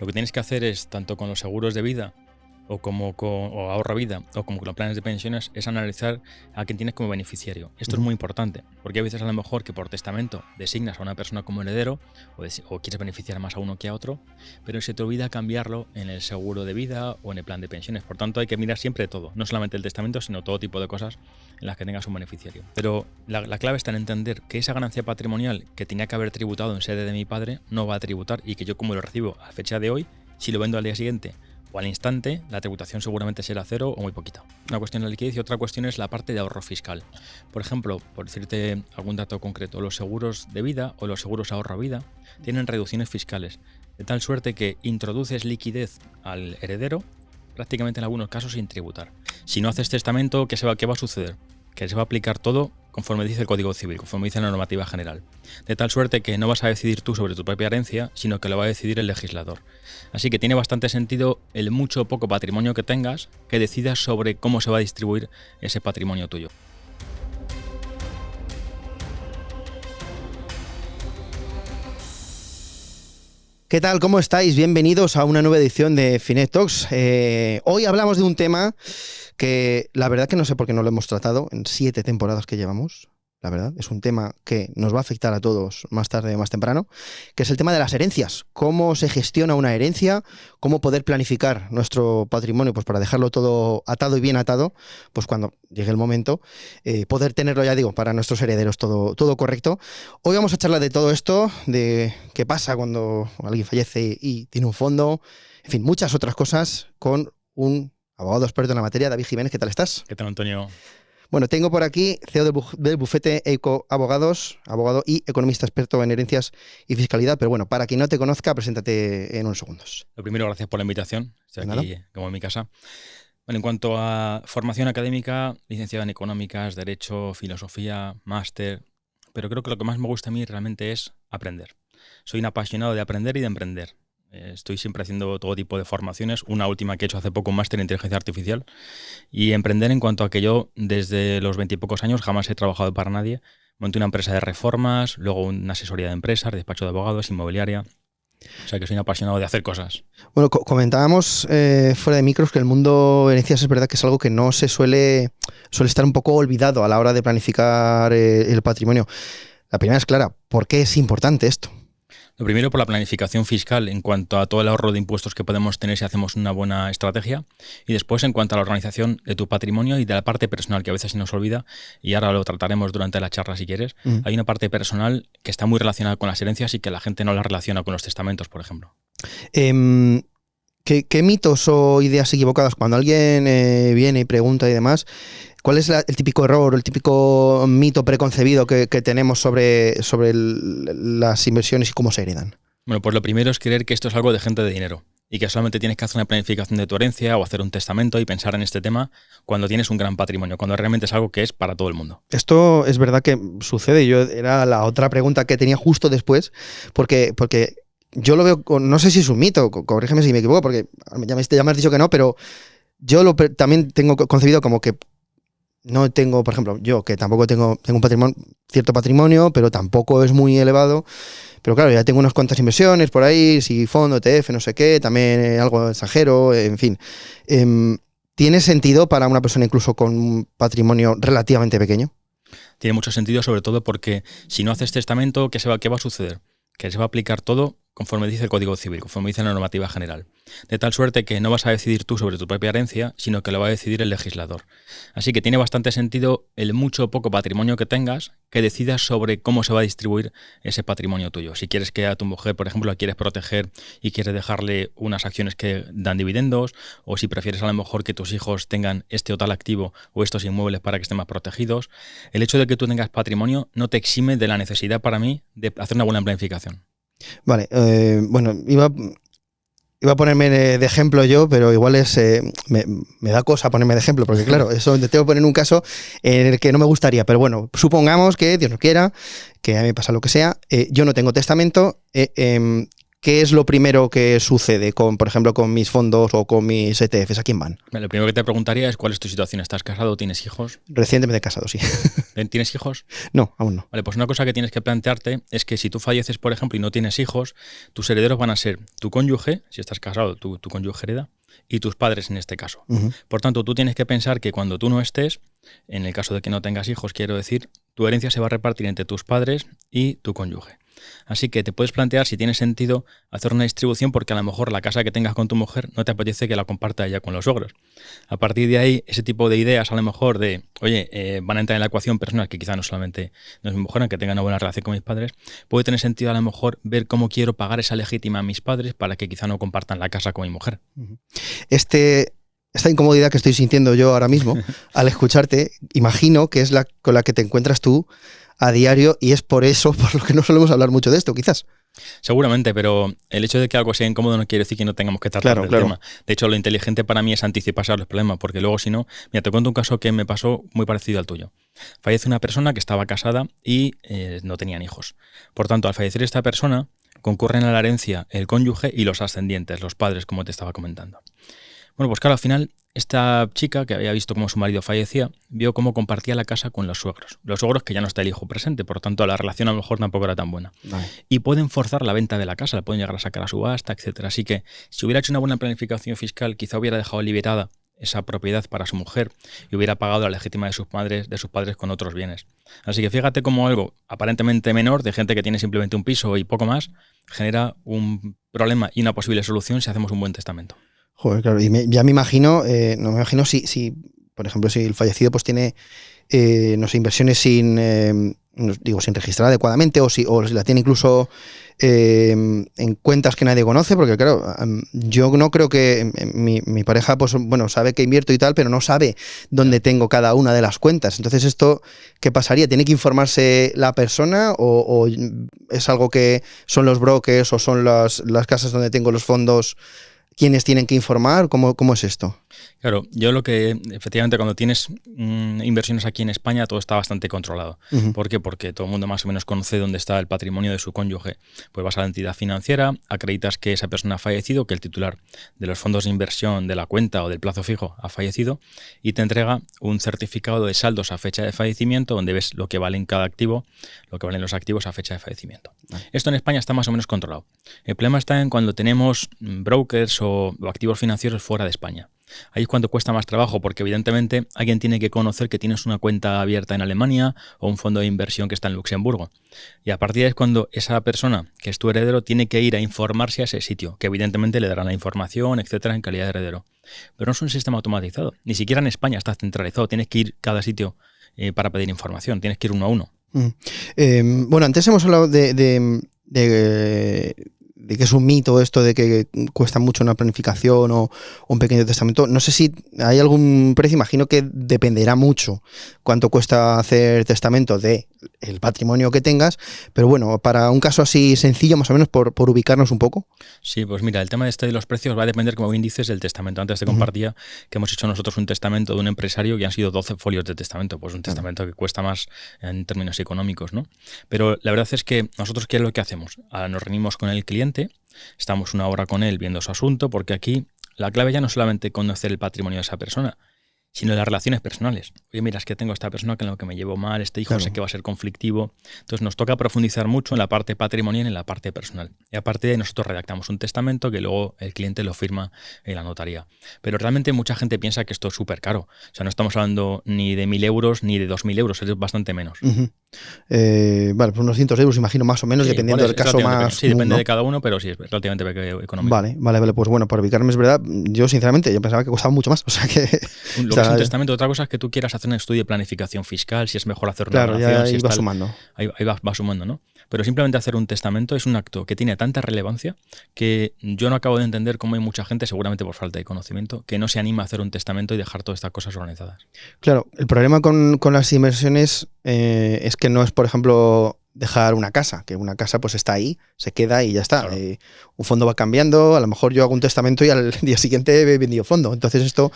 Lo que tienes que hacer es, tanto con los seguros de vida o ahorra vida o como con los planes de pensiones, es analizar a quién tienes como beneficiario. Esto es muy importante, porque hay veces a lo mejor que por testamento designas a una persona como heredero o quieres beneficiar más a uno que a otro, pero se te olvida cambiarlo en el seguro de vida o en el plan de pensiones. Por tanto, hay que mirar siempre todo, no solamente el testamento, sino todo tipo de cosas en las que tengas un beneficiario. Pero la clave está en entender que esa ganancia patrimonial que tenía que haber tributado en sede de mi padre no va a tributar, y que yo, como lo recibo a fecha de hoy, si lo vendo al día siguiente o al instante, la tributación seguramente será cero o muy poquita. Una cuestión es la liquidez y otra cuestión es la parte de ahorro fiscal. Por ejemplo, por decirte algún dato concreto, los seguros de vida o los seguros ahorro vida tienen reducciones fiscales, de tal suerte que introduces liquidez al heredero prácticamente en algunos casos sin tributar. Si no haces testamento, ¿qué va a suceder? Que se va a aplicar todo conforme dice el Código Civil, conforme dice la normativa general. De tal suerte que no vas a decidir tú sobre tu propia herencia, sino que lo va a decidir el legislador. Así que tiene bastante sentido el mucho o poco patrimonio que tengas, que decidas sobre cómo se va a distribuir ese patrimonio tuyo. ¿Qué tal? ¿Cómo estáis? Bienvenidos a una nueva edición de Finet Talks. Hoy hablamos de un tema que la verdad que no sé por qué no lo hemos tratado en 7 temporadas que llevamos. La verdad, es un tema que nos va a afectar a todos más tarde o más temprano, que es el tema de las herencias. Cómo se gestiona una herencia, cómo poder planificar nuestro patrimonio pues para dejarlo todo atado y bien atado, pues cuando llegue el momento, poder tenerlo, ya digo, para nuestros herederos todo correcto. Hoy vamos a charlar de todo esto, de qué pasa cuando alguien fallece y tiene un fondo, en fin, muchas otras cosas, con un abogado experto en la materia, David Jiménez. ¿Qué tal estás? ¿Qué tal, Antonio? Bueno, tengo por aquí CEO del bufete EICO Abogados, abogado y economista experto en herencias y fiscalidad. Pero bueno, para quien no te conozca, preséntate en unos segundos. Lo primero, gracias por la invitación. Estoy aquí como en mi casa. Bueno, en cuanto a formación académica, licenciado en económicas, derecho, filosofía, máster, pero creo que lo que más me gusta a mí realmente es aprender. Soy un apasionado de aprender y de emprender. Estoy siempre haciendo todo tipo de formaciones, una última que he hecho hace poco, un máster en inteligencia artificial, y emprender en cuanto a que yo desde los 20 y pocos años jamás he trabajado para nadie. Monté una empresa de reformas, luego una asesoría de empresas, despacho de abogados, inmobiliaria. O sea que soy un apasionado de hacer cosas. Bueno, comentábamos fuera de micros que el mundo de herencias es verdad que es algo que no se suele estar un poco olvidado a la hora de planificar el patrimonio. La primera es clara, ¿por qué es importante esto? Lo primero, por la planificación fiscal en cuanto a todo el ahorro de impuestos que podemos tener si hacemos una buena estrategia, y después en cuanto a la organización de tu patrimonio y de la parte personal, que a veces se nos olvida, y ahora lo trataremos durante la charla si quieres. Hay una parte personal que está muy relacionada con las herencias y que la gente no la relaciona con los testamentos, por ejemplo. ¿Qué mitos o ideas equivocadas cuando alguien viene y pregunta y demás? ¿Cuál es el típico error, el típico mito preconcebido que tenemos sobre las inversiones y cómo se heredan? Bueno, pues lo primero es creer que esto es algo de gente de dinero y que solamente tienes que hacer una planificación de tu herencia o hacer un testamento y pensar en este tema cuando tienes un gran patrimonio, cuando realmente es algo que es para todo el mundo. Esto es verdad que sucede. Era la otra pregunta que tenía justo después, porque yo lo veo, no sé si es un mito, corrígeme si me equivoco, porque ya me has dicho que no, pero yo también tengo concebido como que no tengo, por ejemplo, yo que tampoco tengo un patrimonio, cierto patrimonio, pero tampoco es muy elevado. Pero claro, ya tengo unas cuantas inversiones por ahí, si fondo, ETF, no sé qué, también algo extranjero, en fin. ¿Tiene sentido para una persona incluso con un patrimonio relativamente pequeño? Tiene mucho sentido, sobre todo porque si no haces testamento, ¿qué va a suceder? Que se va a aplicar todo conforme dice el Código Civil, conforme dice la normativa general. De tal suerte que no vas a decidir tú sobre tu propia herencia, sino que lo va a decidir el legislador. Así que tiene bastante sentido el mucho o poco patrimonio que tengas, que decidas sobre cómo se va a distribuir ese patrimonio tuyo. Si quieres que a tu mujer, por ejemplo, la quieres proteger y quieres dejarle unas acciones que dan dividendos, o si prefieres a lo mejor que tus hijos tengan este o tal activo o estos inmuebles para que estén más protegidos, el hecho de que tú tengas patrimonio no te exime de la necesidad para mí de hacer una buena planificación. Vale, bueno, iba a ponerme de ejemplo yo, pero igual me da cosa ponerme de ejemplo, porque claro, eso te tengo que poner un caso en el que no me gustaría, pero bueno, supongamos que Dios no quiera, que a mí me pasa lo que sea, yo no tengo testamento, ¿qué es lo primero que sucede con, por ejemplo, con mis fondos o con mis ETFs? ¿A quién van? Lo primero que te preguntaría es cuál es tu situación. ¿Estás casado? ¿Tienes hijos? Recientemente casado, sí. ¿Tienes hijos? No, aún no. Vale, pues una cosa que tienes que plantearte es que si tú falleces, por ejemplo, y no tienes hijos, tus herederos van a ser tu cónyuge, si estás casado, tu cónyuge hereda, y tus padres en este caso. Por tanto, tú tienes que pensar que cuando tú no estés, en el caso de que no tengas hijos, quiero decir, tu herencia se va a repartir entre tus padres y tu cónyuge. Así que te puedes plantear si tiene sentido hacer una distribución porque a lo mejor la casa que tengas con tu mujer no te apetece que la comparta ella con los suegros. A partir de ahí, ese tipo de ideas a lo mejor de, oye, van a entrar en la ecuación personal, que quizá no solamente no es mi mujer, aunque tenga una buena relación con mis padres, puede tener sentido a lo mejor ver cómo quiero pagar esa legítima a mis padres para que quizá no compartan la casa con mi mujer. Esta incomodidad que estoy sintiendo yo ahora mismo al escucharte, imagino que es la con la que te encuentras tú a diario y es por eso por lo que no solemos hablar mucho de esto, quizás. Seguramente, pero el hecho de que algo sea incómodo no quiere decir que no tengamos que tratar del tema. De hecho, lo inteligente para mí es anticiparse a los problemas, porque luego si no, mira, te cuento un caso que me pasó muy parecido al tuyo. Fallece una persona que estaba casada y no tenían hijos. Por tanto, al fallecer esta persona, concurren a la herencia el cónyuge y los ascendientes, los padres, como te estaba comentando. Bueno, pues claro, al final esta chica, que había visto cómo su marido fallecía, vio cómo compartía la casa con los suegros. Los suegros que ya no está el hijo presente, por tanto la relación a lo mejor tampoco era tan buena. Vale. Y pueden forzar la venta de la casa, la pueden llegar a sacar a subasta, etcétera. Así que si hubiera hecho una buena planificación fiscal, quizá hubiera dejado liberada esa propiedad para su mujer y hubiera pagado la legítima de sus padres con otros bienes. Así que fíjate cómo algo aparentemente menor, de gente que tiene simplemente un piso y poco más, genera un problema y una posible solución si hacemos un buen testamento. Joder, claro, y ya me imagino, no me imagino si, por ejemplo, si el fallecido pues tiene, no sé, inversiones sin registrar adecuadamente o si la tiene incluso en cuentas que nadie conoce, porque claro, yo no creo que mi pareja, pues bueno, sabe que invierto y tal, pero no sabe dónde tengo cada una de las cuentas. Entonces, ¿esto qué pasaría? ¿Tiene que informarse la persona o es algo que son los brokers o son las casas donde tengo los fondos quienes tienen que informar? ¿Cómo es esto? Claro, yo lo que, efectivamente, cuando tienes inversiones aquí en España, todo está bastante controlado. ¿Por qué? Porque todo el mundo más o menos conoce dónde está el patrimonio de su cónyuge. Pues vas a la entidad financiera, acreditas que esa persona ha fallecido, que el titular de los fondos de inversión de la cuenta o del plazo fijo ha fallecido y te entrega un certificado de saldos a fecha de fallecimiento donde ves lo que valen cada activo, lo que valen los activos a fecha de fallecimiento. Esto en España está más o menos controlado. El problema está en cuando tenemos brokers o activos financieros fuera de España. Ahí es cuando cuesta más trabajo porque evidentemente alguien tiene que conocer que tienes una cuenta abierta en Alemania o un fondo de inversión que está en Luxemburgo. Y a partir de ahí es cuando esa persona que es tu heredero tiene que ir a informarse a ese sitio, que evidentemente le darán la información, etcétera, en calidad de heredero. Pero no es un sistema automatizado. Ni siquiera en España está centralizado. Tienes que ir cada sitio para pedir información. Tienes que ir uno a uno. Bueno, antes hemos hablado de que es un mito esto de que cuesta mucho una planificación o un pequeño testamento. No sé si hay algún precio, imagino que dependerá mucho cuánto cuesta hacer testamento del patrimonio que tengas, pero bueno, para un caso así sencillo, más o menos por ubicarnos un poco. Sí, pues mira, el tema de los precios va a depender, como bien dices, del testamento. Antes te compartía que hemos hecho nosotros un testamento de un empresario que han sido 12 folios de testamento, pues un testamento que cuesta más en términos económicos, ¿no? Pero la verdad es que nosotros, ¿qué es lo que hacemos? Nos reunimos con el cliente, estamos una hora con él viendo su asunto, porque aquí la clave ya no es solamente conocer el patrimonio de esa persona, sino las relaciones personales. Oye, mira, es que tengo esta persona con la que me llevo mal, este hijo sé que va a ser conflictivo. Entonces nos toca profundizar mucho en la parte patrimonial y en la parte personal. Y aparte de ahí nosotros redactamos un testamento que luego el cliente lo firma en la notaría. Pero realmente mucha gente piensa que esto es súper caro. O sea, no estamos hablando ni de 1.000 euros ni de 2.000 euros, es bastante menos. Vale, pues unos 100 euros, imagino, más o menos, sí, dependiendo del caso más. Sí, depende de cada uno, pero sí, es relativamente económico. Vale, pues bueno, para ubicarme es verdad, yo sinceramente, yo pensaba que costaba mucho más, o sea que... Lo que es un testamento, otra cosa es que tú quieras hacer un estudio de planificación fiscal, si es mejor hacer una relación, ya si ahí va sumando. Ahí va sumando, ¿no? Pero simplemente hacer un testamento es un acto que tiene tanta relevancia que yo no acabo de entender cómo hay mucha gente, seguramente por falta de conocimiento, que no se anima a hacer un testamento y dejar todas estas cosas organizadas. Claro, el problema con las inversiones es que no es, por ejemplo, dejar una casa, que una casa pues está ahí, se queda y ya está. Claro. un fondo va cambiando, a lo mejor yo hago un testamento y al día siguiente he vendido fondo. Entonces esto,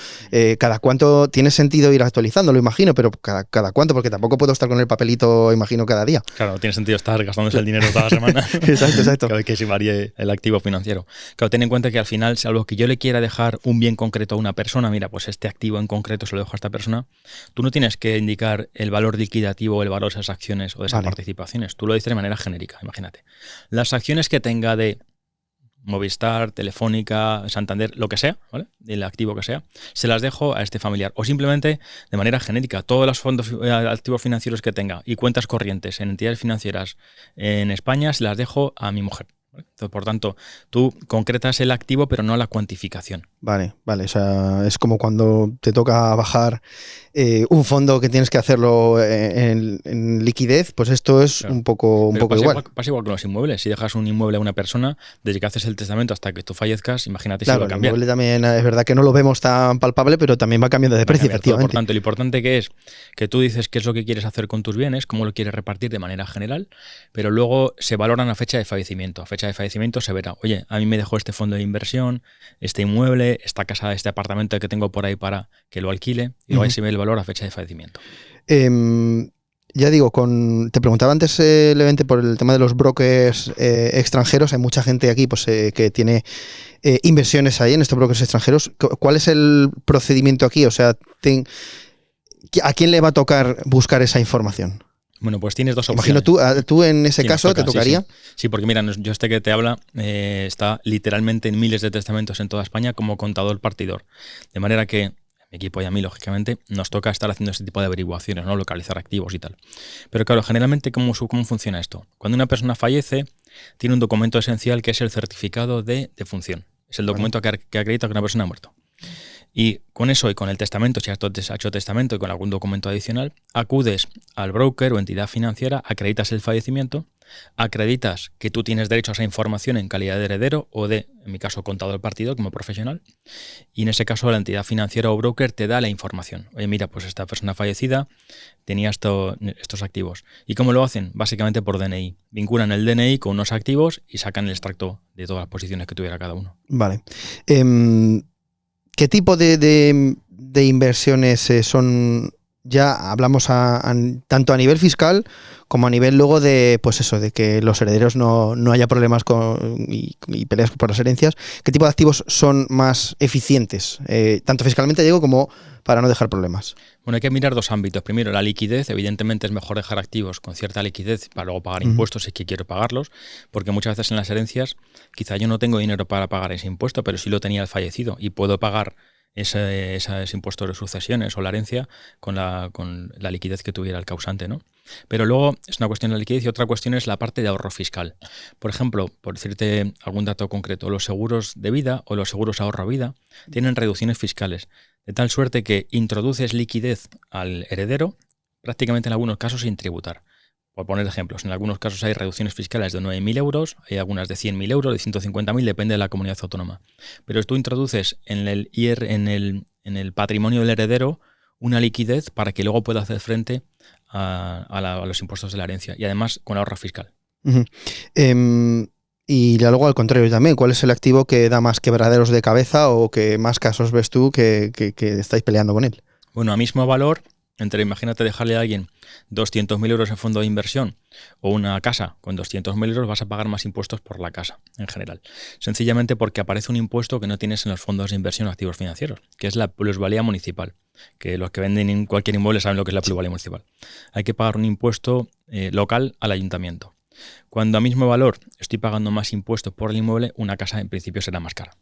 cada cuánto tiene sentido ir actualizando, lo imagino, pero cada cuánto, porque tampoco puedo estar con el papelito, imagino, cada día. Claro, no tiene sentido estar gastándose el dinero toda la semana. Exacto. Claro, que se varíe el activo financiero. Claro, ten en cuenta que al final, salvo que yo le quiera dejar un bien concreto a una persona, mira, pues este activo en concreto se lo dejo a esta persona, tú no tienes que indicar el valor liquidativo o el valor de esas acciones o de esas participaciones. Tú lo dices de manera genérica, imagínate. Las acciones que tenga de Movistar, Telefónica, Santander, lo que sea, ¿vale? El activo que sea, se las dejo a este familiar. O simplemente de manera genérica, todos los fondos activos financieros que tenga y cuentas corrientes en entidades financieras en España se las dejo a mi mujer. Entonces, por tanto, tú concretas el activo, pero no la cuantificación. Vale. O sea, es como cuando te toca bajar un fondo que tienes que hacerlo en liquidez, pues esto es Claro. un poco igual. Pasa igual con los inmuebles. Si dejas un inmueble a una persona, desde que haces el testamento hasta que tú fallezcas, imagínate si va a Claro, el cambiar. inmueble también es verdad que no lo vemos tan palpable, pero también va cambiando de precio, efectivamente. Por tanto, lo importante que es que tú dices qué es lo que quieres hacer con tus bienes, cómo lo quieres repartir de manera general, pero luego se valoran a fecha de fallecimiento. A fecha de fallecimiento se verá, oye, a mí me dejó este fondo de inversión, este inmueble, esta casa, este apartamento que tengo por ahí para que lo alquile, y luego ahí se ve el valor a fecha de fallecimiento. Ya digo, te preguntaba antes, Levente, por el tema de los brokers extranjeros. Hay mucha gente aquí pues, que tiene inversiones ahí en estos brokers extranjeros. ¿Cuál es el procedimiento aquí? O sea, ¿a quién le va a tocar buscar esa información? Bueno, pues tienes dos opciones. Imagino tú en ese caso te tocaría. Sí, porque mira, yo este que te habla está literalmente en miles de testamentos en toda España como contador partidor. De manera que mi equipo y a mí, lógicamente, nos toca estar haciendo ese tipo de averiguaciones, ¿no? Localizar activos y tal. Pero claro, generalmente, ¿cómo funciona esto? Cuando una persona fallece, tiene un documento esencial que es el certificado de defunción. Es el documento que acredita que una persona ha muerto. Y con eso y con el testamento, si has hecho testamento y con algún documento adicional, acudes al broker o entidad financiera, acreditas el fallecimiento, acreditas que tú tienes derecho a esa información en calidad de heredero o de, en mi caso, contador partido como profesional, y en ese caso la entidad financiera o broker te da la información. Oye, mira, pues esta persona fallecida tenía estos activos. ¿Y cómo lo hacen? Básicamente por DNI. Vinculan el DNI con unos activos y sacan el extracto de todas las posiciones que tuviera cada uno. Vale. ¿Qué tipo de inversiones son? Ya hablamos tanto a nivel fiscal como a nivel luego de, pues eso, de que los herederos no haya problemas y peleas por las herencias. ¿Qué tipo de activos son más eficientes? Tanto fiscalmente, digo, como para no dejar problemas. Bueno, hay que mirar dos ámbitos. Primero, la liquidez. Evidentemente es mejor dejar activos con cierta liquidez para luego pagar impuestos si es que quiero pagarlos, porque muchas veces en las herencias quizá yo no tengo dinero para pagar ese impuesto, pero sí lo tenía el fallecido y puedo pagar esos impuestos de sucesiones o la herencia con la liquidez que tuviera el causante, ¿no? Pero luego es una cuestión de la liquidez y otra cuestión es la parte de ahorro fiscal. Por ejemplo, por decirte algún dato concreto, los seguros de vida o los seguros ahorro vida tienen reducciones fiscales, de tal suerte que introduces liquidez al heredero prácticamente en algunos casos sin tributar. Por poner ejemplos, en algunos casos hay reducciones fiscales de 9.000 euros, hay algunas de 100.000 euros, de 150.000, depende de la comunidad autónoma. Pero tú introduces en el patrimonio del heredero una liquidez para que luego pueda hacer frente a los impuestos de la herencia y además con ahorro fiscal. Y luego al contrario también, ¿cuál es el activo que da más quebraderos de cabeza o que más casos ves tú que estáis peleando con él? Bueno, a mismo valor, imagínate dejarle a alguien 200.000 euros en fondo de inversión o una casa con 200.000 euros, vas a pagar más impuestos por la casa en general. Sencillamente porque aparece un impuesto que no tienes en los fondos de inversión activos financieros, que es la plusvalía municipal, que los que venden en cualquier inmueble saben lo que es la plusvalía municipal. Hay que pagar un impuesto local al ayuntamiento. Cuando a mismo valor estoy pagando más impuestos por el inmueble, una casa en principio será más cara.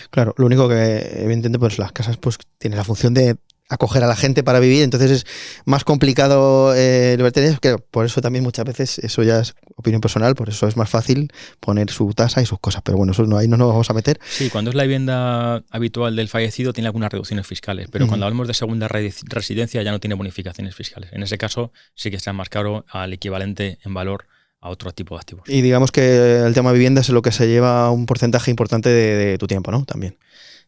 Claro, lo único que evidentemente pues las casas pues tienen la función de acoger a la gente para vivir, entonces es más complicado que por eso también muchas veces, eso ya es opinión personal, por eso es más fácil poner su tasa y sus cosas, pero bueno, eso ahí no nos vamos a meter. Sí, cuando es la vivienda habitual del fallecido tiene algunas reducciones fiscales, pero cuando hablamos de segunda residencia ya no tiene bonificaciones fiscales. En ese caso sí que será más caro al equivalente en valor a otro tipo de activos. Y digamos que el tema vivienda es lo que se lleva un porcentaje importante de tu tiempo, ¿no? También.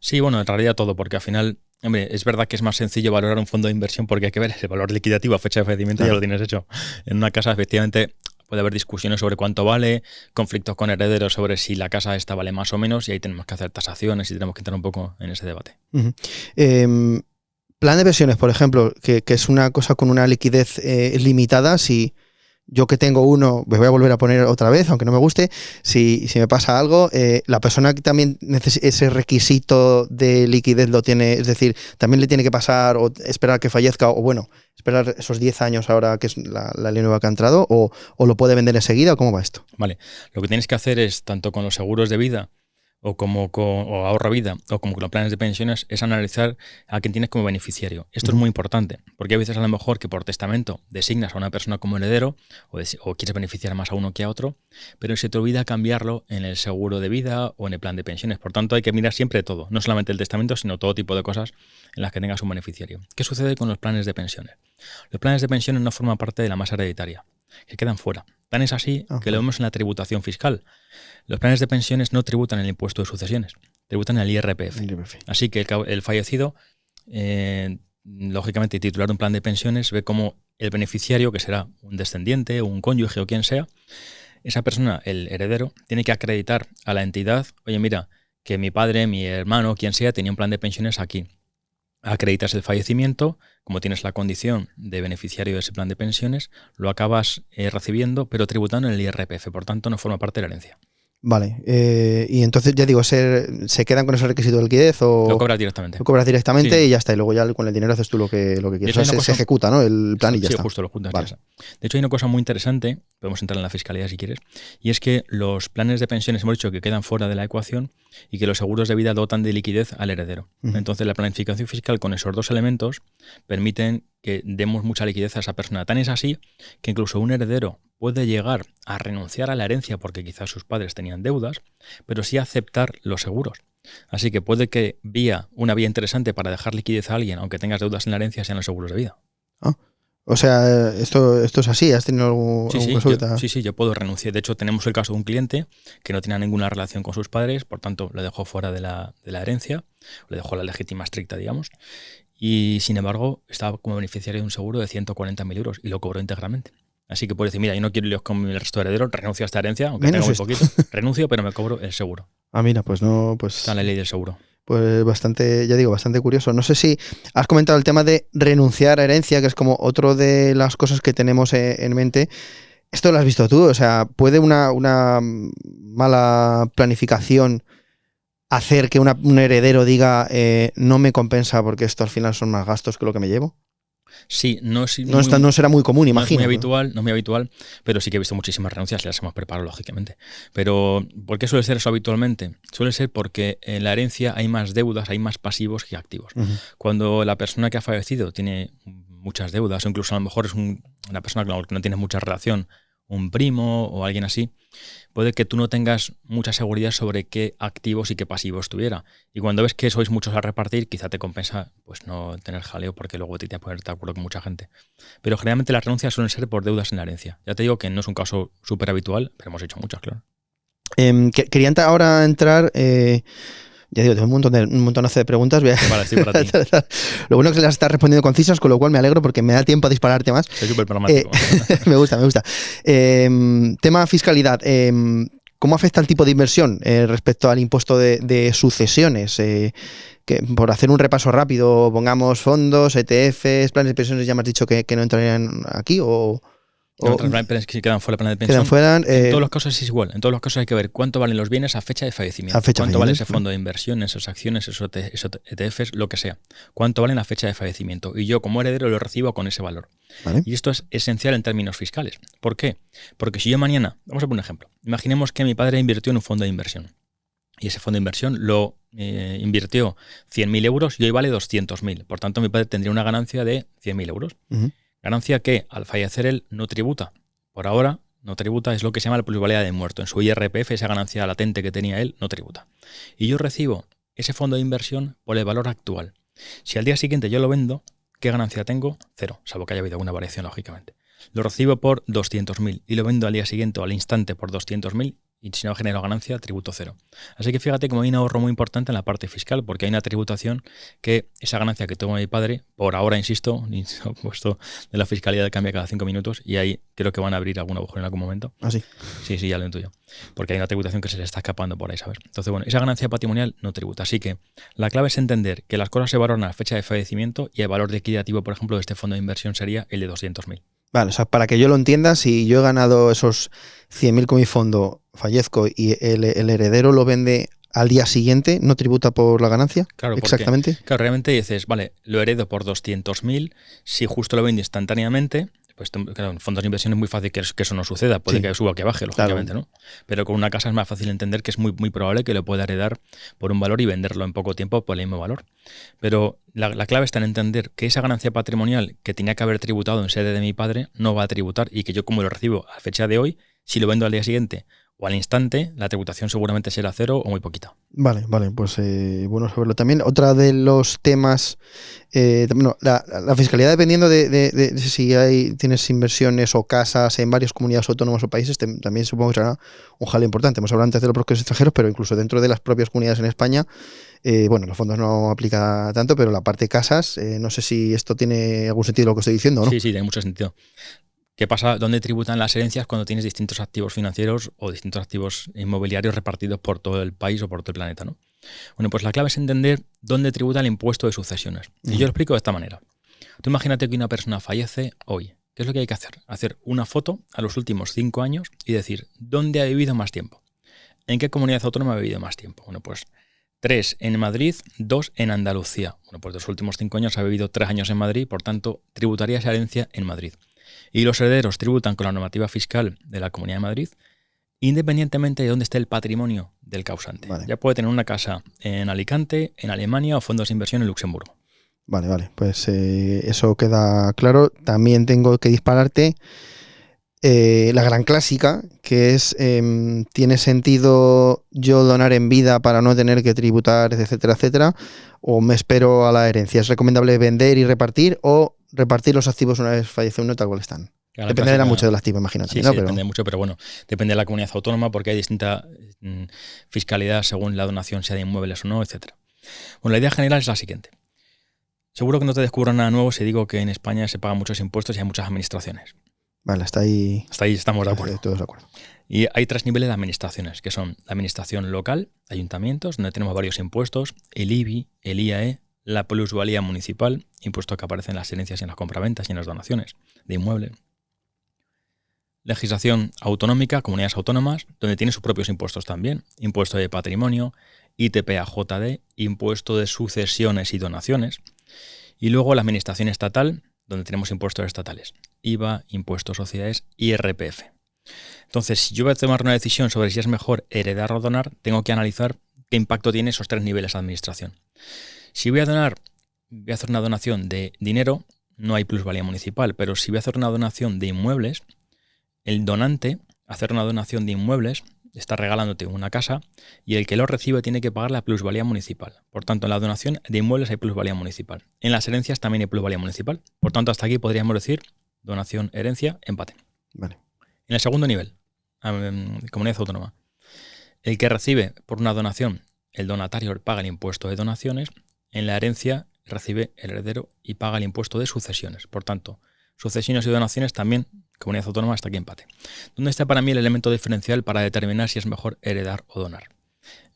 Sí, bueno, en realidad todo, porque al final, hombre, es verdad que es más sencillo valorar un fondo de inversión porque hay que ver el valor liquidativo a fecha de fallecimiento, claro. Ya lo tienes hecho. En una casa, efectivamente, puede haber discusiones sobre cuánto vale, conflictos con herederos sobre si la casa esta vale más o menos, y ahí tenemos que hacer tasaciones y tenemos que entrar un poco en ese debate. Plan de pensiones, por ejemplo, que es una cosa con una liquidez limitada. Si yo que tengo uno, me voy a volver a poner otra vez, aunque no me guste, si me pasa algo, la persona que también ese requisito de liquidez lo tiene, es decir, también le tiene que pasar o esperar que fallezca, o bueno, esperar esos 10 años ahora que es la ley nueva que ha entrado, o lo puede vender enseguida, o ¿cómo va esto? Vale, lo que tienes que hacer es, tanto con los seguros de vida o ahorro vida o como con los planes de pensiones, es analizar a quién tienes como beneficiario. Esto es muy importante, porque a veces a lo mejor que por testamento designas a una persona como heredero o quieres beneficiar más a uno que a otro, pero se te olvida cambiarlo en el seguro de vida o en el plan de pensiones. Por tanto, hay que mirar siempre todo, no solamente el testamento, sino todo tipo de cosas en las que tengas un beneficiario. ¿Qué sucede con los planes de pensiones? Los planes de pensiones no forman parte de la masa hereditaria, que quedan fuera. Tan es así que lo vemos en la tributación fiscal. Los planes de pensiones no tributan el impuesto de sucesiones, tributan el IRPF. Así que el fallecido, lógicamente, titular de un plan de pensiones, ve como el beneficiario, que será un descendiente, un cónyuge o quien sea, esa persona, el heredero, tiene que acreditar a la entidad, oye, mira, que mi padre, mi hermano, quien sea, tenía un plan de pensiones aquí. Acreditas el fallecimiento, como tienes la condición de beneficiario de ese plan de pensiones, lo acabas recibiendo, pero tributando en el IRPF, por tanto no forma parte de la herencia. Vale, y entonces ya digo, ¿se quedan con ese requisito de liquidez o...? Lo cobras directamente. Lo cobras directamente, sí. Y ya está, y luego ya con el dinero haces tú lo que quieres. O sea, se ejecuta, ¿no? El plan y ya está. Sí, justo, lo juntas. Vale. De hecho, hay una cosa muy interesante, podemos entrar en la fiscalidad si quieres, y es que los planes de pensiones hemos dicho que quedan fuera de la ecuación y que los seguros de vida dotan de liquidez al heredero. Entonces, la planificación fiscal con esos dos elementos permiten que demos mucha liquidez a esa persona. Tan es así que incluso un heredero puede llegar a renunciar a la herencia porque quizás sus padres tenían deudas, pero sí aceptar los seguros. Así que puede que una vía interesante para dejar liquidez a alguien, aunque tengas deudas en la herencia, sean los seguros de vida. O sea, esto es así. ¿Has tenido algún caso? Sí, yo puedo renunciar. De hecho, tenemos el caso de un cliente que no tenía ninguna relación con sus padres, por tanto, le dejó fuera de la herencia, le dejó la legítima estricta, digamos, y sin embargo, estaba como beneficiario de un seguro de 140.000 euros y lo cobró íntegramente. Así que puede decir, mira, yo no quiero líos con el resto de herederos, renuncio a esta herencia, aunque tenga muy poquito, renuncio, pero me cobro el seguro. Mira, pues no, pues... Está en la ley del seguro. Pues bastante curioso. No sé si has comentado el tema de renunciar a herencia, que es como otro de las cosas que tenemos en mente. Esto lo has visto tú, o sea, ¿puede una mala planificación hacer que un heredero diga no me compensa porque esto al final son más gastos que lo que me llevo? Sí, no será muy común, imagino. No es muy habitual, pero sí que he visto muchísimas renuncias y las hemos preparado, lógicamente. Pero, ¿por qué suele ser eso habitualmente? Suele ser porque en la herencia hay más deudas, hay más pasivos que activos. Cuando la persona que ha fallecido tiene muchas deudas, o incluso a lo mejor es una persona con la que no tienes mucha relación, un primo o alguien así, puede que tú no tengas mucha seguridad sobre qué activos y qué pasivos tuviera. Y cuando ves que sois muchos a repartir, quizá te compensa pues no tener jaleo porque luego te tienes que poner de acuerdo con mucha gente. Pero generalmente las renuncias suelen ser por deudas en la herencia. Ya te digo que no es un caso súper habitual, pero hemos hecho muchas, claro. Quería ahora entrar... Ya digo, tengo un montonazo de preguntas. Vale, sí, para ti. Lo bueno es que las estás respondiendo concisas, con lo cual me alegro porque me da tiempo a dispararte más. Soy súper pragmático. Me gusta. Tema fiscalidad. ¿Cómo afecta el tipo de inversión respecto al impuesto de sucesiones? Que por hacer un repaso rápido, pongamos fondos, ETFs, planes de pensiones, ya me has dicho que no entrarían aquí o... Pero que quedan fuera del plan de pensión. En todos los casos es igual. En todos los casos hay que ver cuánto valen los bienes a fecha de fallecimiento. Cuánto vale ese fondo de inversión, esas acciones, esos ETFs, lo que sea. Cuánto valen a fecha de fallecimiento. Y yo como heredero lo recibo con ese valor. ¿Vale? Y esto es esencial en términos fiscales. ¿Por qué? Porque si yo mañana, vamos a poner un ejemplo. Imaginemos que mi padre invirtió en un fondo de inversión. Y ese fondo de inversión lo invirtió 100.000 euros y hoy vale 200.000. Por tanto, mi padre tendría una ganancia de 100.000 euros. Ganancia que al fallecer él no tributa. Por ahora no tributa, es lo que se llama la plusvalía de muerto. En su IRPF esa ganancia latente que tenía él no tributa. Y yo recibo ese fondo de inversión por el valor actual. Si al día siguiente yo lo vendo, ¿qué ganancia tengo? Cero, salvo que haya habido alguna variación, lógicamente. Lo recibo por 200.000 y lo vendo al día siguiente o al instante por 200.000, Y si no ha generado ganancia, tributo cero. Así que fíjate como hay un ahorro muy importante en la parte fiscal, porque hay una tributación que esa ganancia que toma mi padre, por ahora, insisto, ni se ha puesto de la fiscalidad cambia cada 5 minutos y ahí creo que van a abrir algún agujero en algún momento. ¿Ah, sí? Sí, ya lo intuyo. Porque hay una tributación que se le está escapando por ahí, ¿sabes? Entonces, bueno, esa ganancia patrimonial no tributa. Así que la clave es entender que las cosas se valoran a la fecha de fallecimiento y el valor liquidativo, por ejemplo, de este fondo de inversión sería el de 200.000. Vale, o sea, para que yo lo entienda, si yo he ganado esos 100.000 con mi fondo, fallezco y el heredero lo vende al día siguiente, ¿no tributa por la ganancia? Claro, exactamente. Porque, claro, realmente dices, vale, lo heredo por 200.000, si justo lo vendo instantáneamente, pues claro, en fondos de inversión es muy fácil que eso no suceda, puede que suba o que baje, lógicamente, claro, ¿no? Pero con una casa es más fácil entender que es muy, muy probable que lo pueda heredar por un valor y venderlo en poco tiempo por el mismo valor. Pero la clave está en entender que esa ganancia patrimonial que tenía que haber tributado en sede de mi padre no va a tributar y que yo como lo recibo a fecha de hoy, si lo vendo al día siguiente o al instante, la tributación seguramente será cero o muy poquita. Vale, pues bueno saberlo también. Otra de los temas, bueno, la fiscalidad dependiendo de si tienes inversiones o casas en varias comunidades autónomas o países, también supongo que será un jaleo importante. Hemos hablado antes de los propios extranjeros, pero incluso dentro de las propias comunidades en España, bueno, los fondos no aplica tanto, pero la parte de casas, no sé si esto tiene algún sentido lo que estoy diciendo, ¿no? Sí, tiene mucho sentido. ¿Qué pasa? ¿Dónde tributan las herencias cuando tienes distintos activos financieros o distintos activos inmobiliarios repartidos por todo el país o por todo el planeta, ¿no? Bueno, pues la clave es entender dónde tributa el impuesto de sucesiones. Y yo lo explico de esta manera. Tú imagínate que una persona fallece hoy. ¿Qué es lo que hay que hacer? Hacer una foto a los últimos 5 años y decir, ¿dónde ha vivido más tiempo? ¿En qué comunidad autónoma ha vivido más tiempo? Bueno, pues 3 en Madrid, 2 en Andalucía. Bueno, pues de los últimos 5 años ha vivido 3 años en Madrid, por tanto, tributaría esa herencia en Madrid. Y los herederos tributan con la normativa fiscal de la Comunidad de Madrid, independientemente de dónde esté el patrimonio del causante. Vale. Ya puede tener una casa en Alicante, en Alemania o fondos de inversión en Luxemburgo. Vale, pues eso queda claro. También tengo que dispararte la gran clásica, que es, ¿tiene sentido yo donar en vida para no tener que tributar, etcétera, etcétera? ¿O me espero a la herencia? ¿Es recomendable vender y repartir o repartir los activos una vez fallece uno tal cual están? Dependerá mucho del activo, imagínate. Sí, ¿no? Depende mucho, pero bueno, depende de la comunidad autónoma porque hay distinta fiscalidad según la donación, sea de inmuebles o no, etcétera. Bueno, la idea general es la siguiente. Seguro que no te descubro nada nuevo si digo que en España se pagan muchos impuestos y hay muchas administraciones. Vale, hasta ahí estamos de acuerdo. Todos de acuerdo. Y hay 3 niveles de administraciones, que son la administración local, ayuntamientos, donde tenemos varios impuestos, el IBI, el IAE, la plusvalía municipal, impuesto que aparece en las herencias y en las compraventas y en las donaciones de inmueble. Legislación autonómica, comunidades autónomas, donde tiene sus propios impuestos también, impuesto de patrimonio, ITP-AJD, impuesto de sucesiones y donaciones. Y luego la administración estatal, donde tenemos impuestos estatales, IVA, impuestos sociedades y IRPF. Entonces, si yo voy a tomar una decisión sobre si es mejor heredar o donar, tengo que analizar qué impacto tiene esos 3 niveles de administración. Si voy a hacer una donación de dinero, no hay plusvalía municipal, pero si voy a hacer una donación de inmuebles, el donante, hacer una donación de inmuebles, está regalándote una casa y el que lo recibe tiene que pagar la plusvalía municipal. Por tanto, en la donación de inmuebles hay plusvalía municipal. En las herencias también hay plusvalía municipal. Por tanto, hasta aquí podríamos decir donación, herencia, empate. Vale. En el segundo nivel, comunidad autónoma, el que recibe por una donación, el donatario paga el impuesto de donaciones. En la herencia recibe el heredero y paga el impuesto de sucesiones. Por tanto, sucesiones y donaciones también, comunidad autónoma, hasta aquí empate. ¿Dónde está para mí el elemento diferencial para determinar si es mejor heredar o donar?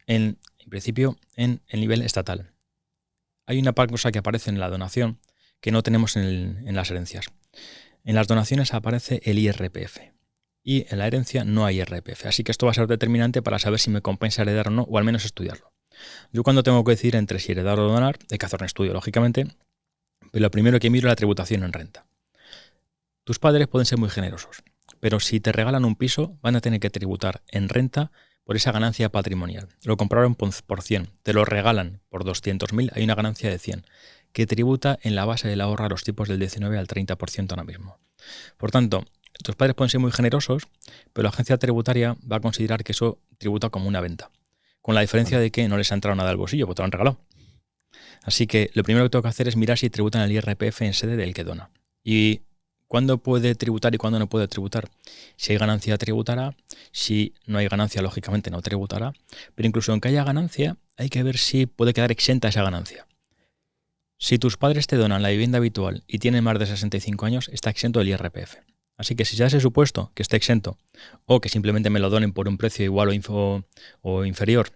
En principio, en el nivel estatal. Hay una cosa que aparece en la donación que no tenemos en las herencias. En las donaciones aparece el IRPF y en la herencia no hay IRPF. Así que esto va a ser determinante para saber si me compensa heredar o no, o al menos estudiarlo. Yo cuando tengo que decidir entre si heredar o donar, hay que hacer un estudio, lógicamente, pero lo primero que miro es la tributación en renta. Tus padres pueden ser muy generosos, pero si te regalan un piso, van a tener que tributar en renta por esa ganancia patrimonial. Lo compraron por 100, te lo regalan por 200.000, hay una ganancia de 100, que tributa en la base del ahorro a los tipos del 19 al 30% ahora mismo. Por tanto, tus padres pueden ser muy generosos, pero la agencia tributaria va a considerar que eso tributa como una venta, con la diferencia de que no les ha entrado nada al bolsillo, porque te lo han regalado. Así que lo primero que tengo que hacer es mirar si tributan el IRPF en sede del que dona. Y ¿Cuándo puede tributar y cuándo no puede tributar? Si hay ganancia, tributará. Si no hay ganancia, lógicamente no tributará. Pero incluso aunque haya ganancia, hay que ver si puede quedar exenta esa ganancia. Si tus padres te donan la vivienda habitual y tienen más de 65 años, está exento del IRPF. Así que si se hace supuesto que esté exento o que simplemente me lo donen por un precio igual o inferior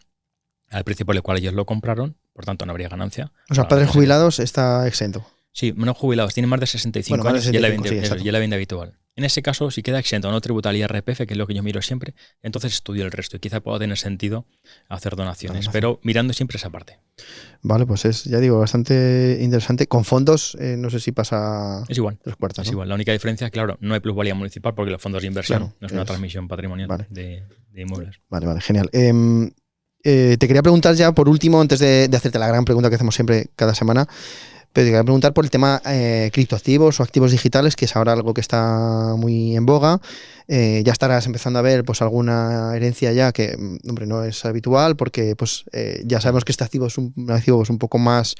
al precio por el cual ellos lo compraron, por tanto no habría ganancia. O sea, padres jubilados está exento. Sí, no jubilados, tienen más de 65 Bueno, años más de y 65, ya la vivienda habitual. En ese caso, si queda exento o no tributa al IRPF, que es lo que yo miro siempre, entonces estudio el resto y quizá pueda tener sentido hacer donaciones, pero mirando siempre esa parte. Vale, pues es, ya digo, bastante interesante. Con fondos, no sé si pasa... Es igual. 3/4, ¿no? Es igual. La única diferencia es, claro, no hay plusvalía municipal porque los fondos de inversión Claro, no es una transmisión patrimonial de inmuebles. Vale, genial. Te quería preguntar ya, por último, antes de hacerte la gran pregunta que hacemos siempre cada semana, pero te quería preguntar por el tema criptoactivos o activos digitales, que es ahora algo que está muy en boga. Ya estarás empezando a ver pues alguna herencia ya que, hombre, no es habitual porque pues ya sabemos que este activo es un activo pues, un poco más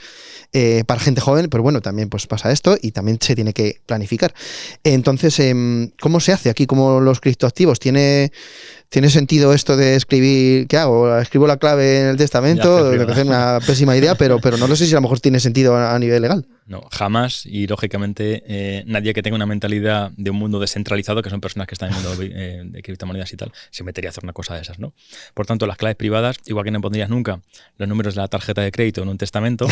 para gente joven, pero bueno, también pues pasa esto y también se tiene que planificar. Entonces, ¿cómo se hace aquí? ¿Cómo los criptoactivos? ¿Tiene sentido esto de escribir? ¿Qué hago? ¿Escribo la clave en el testamento? Me parece una pésima idea, pero no lo sé si a lo mejor tiene sentido a nivel legal. No, jamás. Y lógicamente nadie que tenga una mentalidad de un mundo descentralizado, que son personas que están en el mundo de criptomonedas y tal, se metería a hacer una cosa de esas, ¿no? Por tanto, las claves privadas, igual que no pondrías nunca los números de la tarjeta de crédito en un testamento,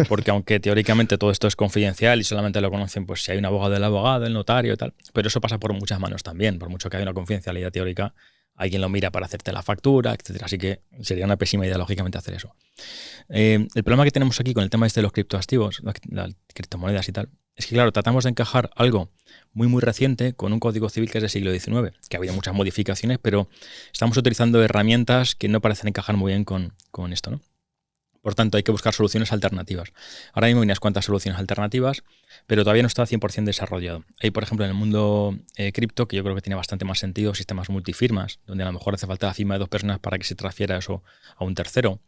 porque aunque teóricamente todo esto es confidencial y solamente lo conocen pues si hay un abogado del abogado, el notario y tal, pero eso pasa por muchas manos también, por mucho que haya una confidencialidad teórica, alguien lo mira para hacerte la factura, etcétera. Así que sería una pésima idea, lógicamente, hacer eso. El problema que tenemos aquí con el tema de los criptoactivos, las criptomonedas y tal, es que, claro, tratamos de encajar algo muy, muy reciente con un código civil que es del siglo XIX, que ha habido muchas modificaciones, pero estamos utilizando herramientas que no parecen encajar muy bien con esto, ¿no? Por tanto, hay que buscar soluciones alternativas. Ahora mismo hay unas cuantas soluciones alternativas, pero todavía no está 100% desarrollado. Hay, por ejemplo, en el mundo cripto, que yo creo que tiene bastante más sentido, sistemas multifirmas, donde a lo mejor hace falta la firma de 2 personas para que se transfiera eso a un tercero.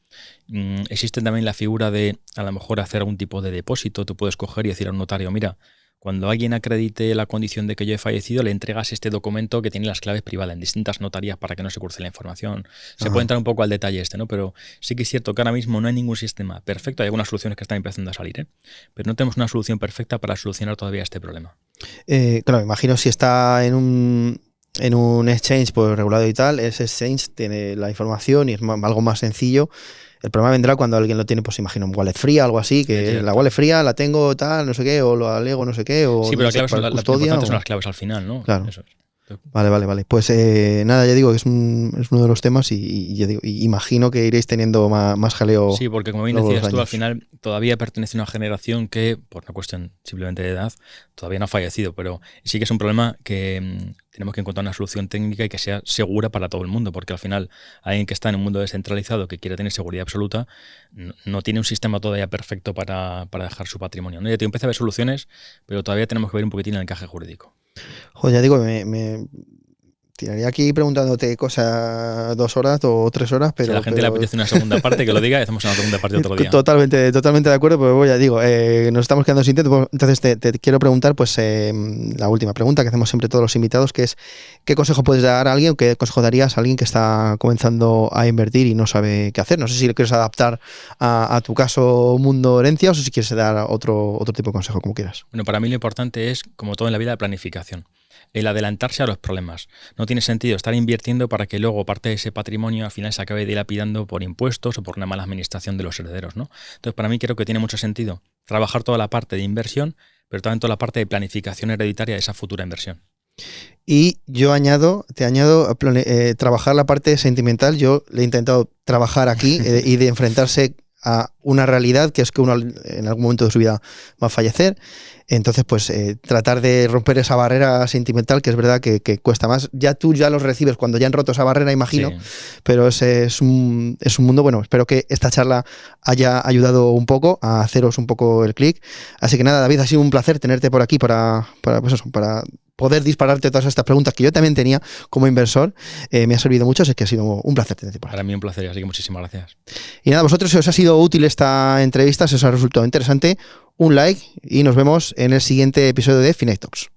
Existe también la figura de, a lo mejor, hacer algún tipo de depósito. Tú puedes coger y decir a un notario, mira, cuando alguien acredite la condición de que yo he fallecido, le entregas este documento que tiene las claves privadas en distintas notarías para que no se cruce la información. Se puede entrar un poco al detalle ¿no? Pero sí que es cierto que ahora mismo no hay ningún sistema perfecto. Hay algunas soluciones que están empezando a salir, pero no tenemos una solución perfecta para solucionar todavía este problema. Claro, me imagino si está en un exchange pues, regulado y tal, ese exchange tiene la información y es algo más sencillo. El problema vendrá cuando alguien lo tiene, pues imagino, un wallet fría, algo así, que la wallet fría la tengo tal, no sé qué, o lo alego, no sé qué, o sí, pero no las sé, claves son las claves al final, ¿no? Claro. Eso es. Vale. Pues nada, ya digo que es uno de los temas y ya digo, imagino que iréis teniendo más jaleo. Sí, porque como bien decías tú, al final todavía pertenece a una generación que, por una cuestión simplemente de edad, todavía no ha fallecido, pero sí que es un problema que tenemos que encontrar una solución técnica y que sea segura para todo el mundo, porque al final alguien que está en un mundo descentralizado que quiere tener seguridad absoluta no tiene un sistema todavía perfecto para dejar su patrimonio, ¿no? Ya te empieza a haber soluciones, pero todavía tenemos que ver un poquitín el encaje jurídico. Joder, ya digo, me tiraría aquí preguntándote cosas 2 horas o 3 horas, pero... Si a la gente le apetece una segunda parte, que lo diga y hacemos una segunda parte otro día. Totalmente de acuerdo, pero ya digo, nos estamos quedando sin tiempo, entonces te quiero preguntar pues la última pregunta que hacemos siempre todos los invitados, que es ¿qué consejo puedes dar a alguien o qué consejo darías a alguien que está comenzando a invertir y no sabe qué hacer? No sé si le quieres adaptar a tu caso mundo herencia o si quieres dar otro tipo de consejo, como quieras. Bueno, para mí lo importante es, como todo en la vida, la planificación. El adelantarse a los problemas. No tiene sentido estar invirtiendo para que luego parte de ese patrimonio al final se acabe dilapidando por impuestos o por una mala administración de los herederos, ¿no? Entonces, para mí creo que tiene mucho sentido trabajar toda la parte de inversión, pero también toda la parte de planificación hereditaria de esa futura inversión. Y yo te añado trabajar la parte sentimental. Yo le he intentado trabajar aquí y de enfrentarse a una realidad que es que uno en algún momento de su vida va a fallecer. Entonces, pues tratar de romper esa barrera sentimental, que es verdad que cuesta más. Tú ya los recibes cuando ya han roto esa barrera, imagino, sí. Pero es un mundo, bueno, espero que esta charla haya ayudado un poco a haceros un poco el clic. Así que nada, David, ha sido un placer tenerte por aquí para poder dispararte todas estas preguntas que yo también tenía como inversor. Me ha servido mucho, así que ha sido un placer tenerte por aquí. Para mí un placer, así que muchísimas gracias. Y nada, vosotros, si os ha sido útil esta entrevista, si os ha resultado interesante, un like y nos vemos en el siguiente episodio de Finance Talks.